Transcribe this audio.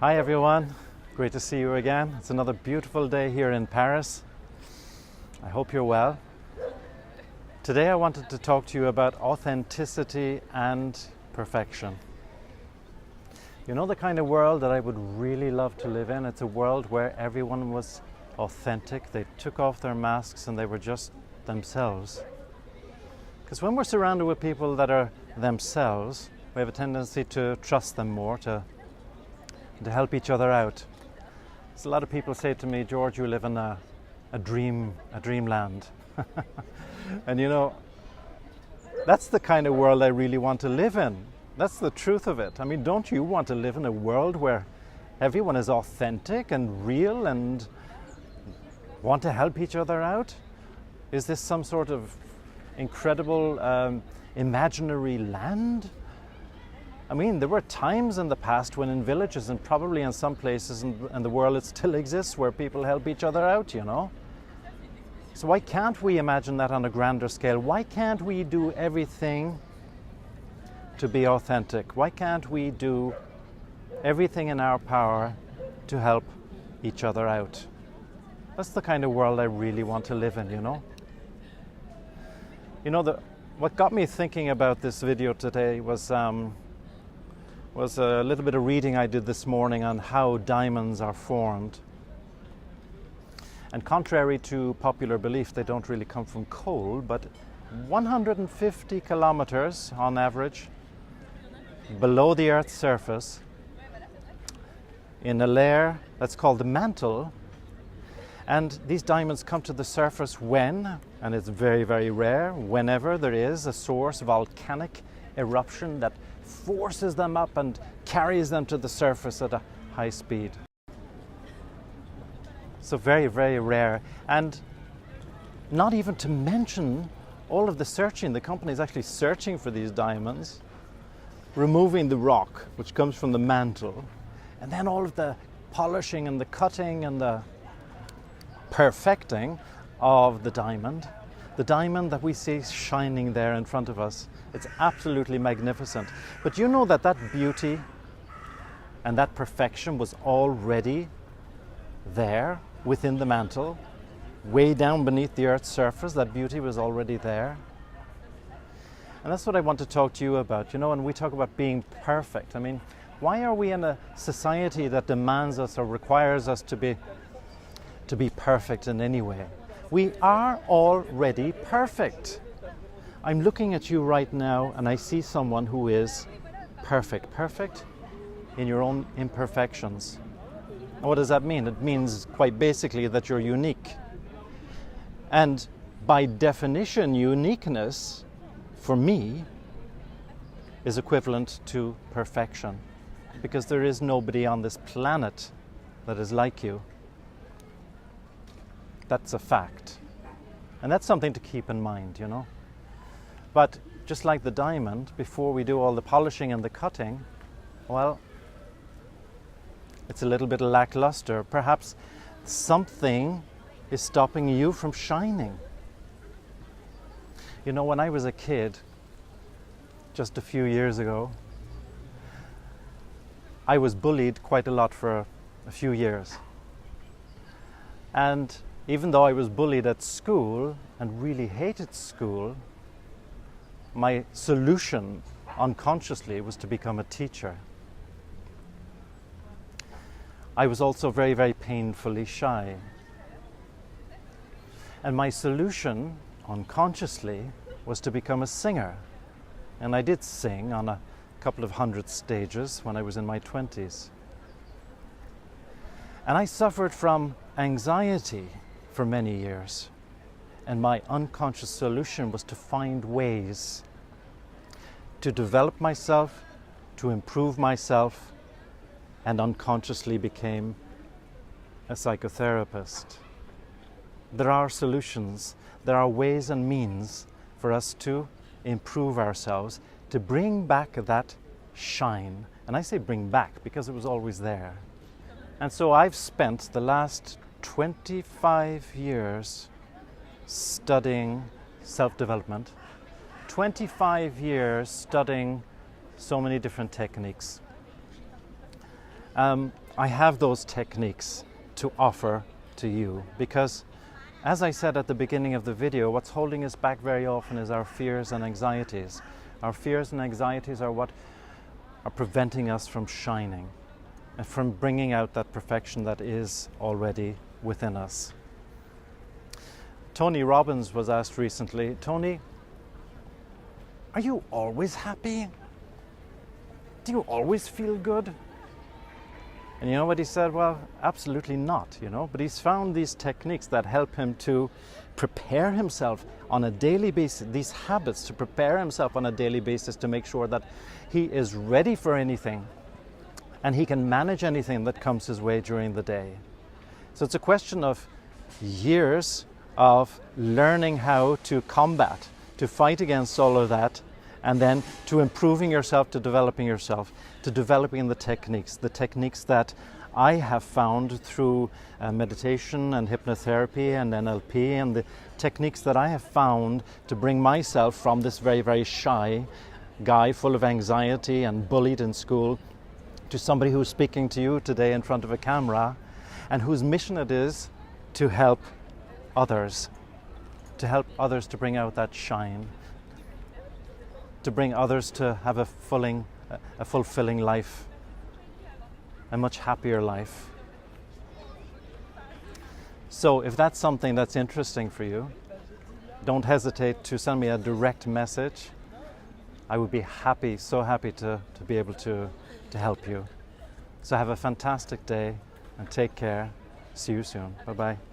Hi everyone, great to see you again. It's another beautiful day here in Paris. I hope you're well. Today I wanted to talk to you about authenticity and perfection. You know the kind of world that I would really love to live in? It's a world where everyone was authentic, they took off their masks and they were just themselves. Because when we're surrounded with people that are themselves, we have a tendency to trust them more, to help each other out. So a lot of people say to me, George, you live in a dreamland. And you know, that's the kind of world I really want to live in. That's the truth of it. I mean, don't you want to live in a world where everyone is authentic and real and want to help each other out? Is this some sort of incredible imaginary land? I mean, there were times in the past when in villages and probably in some places in the world it still exists where people help each other out, you know. So why can't we imagine that on a grander scale? Why can't we do everything to be authentic? Why can't we do everything in our power to help each other out? That's the kind of world I really want to live in, you know. You know, what got me thinking about this video today was a little bit of reading I did this morning on how diamonds are formed. And contrary to popular belief, they don't really come from coal, but 150 kilometers on average below the Earth's surface, in a layer that's called the mantle. And these diamonds come to the surface when, and it's very, very rare, whenever there is a source volcanic eruption that forces them up and carries them to the surface at a high speed. So very, very rare. And not even to mention all of the searching. The company is actually searching for these diamonds, removing the rock which comes from the mantle, and then all of the polishing and the cutting and the perfecting of the diamond that we see shining there in front of us. It's absolutely magnificent. But you know that beauty and that perfection was already there within the mantle, way down beneath the Earth's surface. That beauty was already there. And that's what I want to talk to you about. You know, when we talk about being perfect, I mean, why are we in a society that demands us or requires us to be perfect in any way? We are already perfect. I'm looking at you right now and I see someone who is perfect. Perfect in your own imperfections. And what does that mean? It means quite basically that you're unique. And by definition, uniqueness, for me, is equivalent to perfection. Because there is nobody on this planet that is like you. That's a fact. And that's something to keep in mind, you know. But just like the diamond, before we do all the polishing and the cutting, well, it's a little bit lackluster. Perhaps something is stopping you from shining. You know, when I was a kid, just a few years ago, I was bullied quite a lot for a few years. And even though I was bullied at school and really hated school, my solution unconsciously was to become a teacher. I was also very, very painfully shy. And my solution unconsciously was to become a singer. And I did sing on a couple of hundred stages when I was in my 20s. And I suffered from anxiety for many years. And my unconscious solution was to find ways to develop myself, to improve myself, and unconsciously became a psychotherapist. There are solutions, there are ways and means for us to improve ourselves, to bring back that shine. And I say bring back because it was always there. And so I've spent the last 25 years studying self-development, 25 years studying so many different techniques. I have those techniques to offer to you, because as I said at the beginning of the video, what's holding us back very often is our fears and anxieties. Our fears and anxieties are what are preventing us from shining and from bringing out that perfection that is already within us. Tony Robbins was asked recently, Tony, are you always happy? Do you always feel good? And you know what he said? Well, absolutely not, but he's found these techniques that help him to prepare himself on a daily basis, these habits to prepare himself on a daily basis to make sure that he is ready for anything and he can manage anything that comes his way during the day. So it's a question of years of learning how to combat, to fight against all of that, and then to improving yourself, to developing yourself, to developing the techniques that I have found through meditation and hypnotherapy and NLP, and the techniques that I have found to bring myself from this very, very shy guy full of anxiety and bullied in school to somebody who's speaking to you today in front of a camera and whose mission it is to help others to bring out that shine, to bring others to have a fulfilling life, a much happier life. So if that's something that's interesting for you, don't hesitate to send me a direct message. I would be happy, so happy to be able to help you. So have a fantastic day and take care. See you soon. Bye-bye.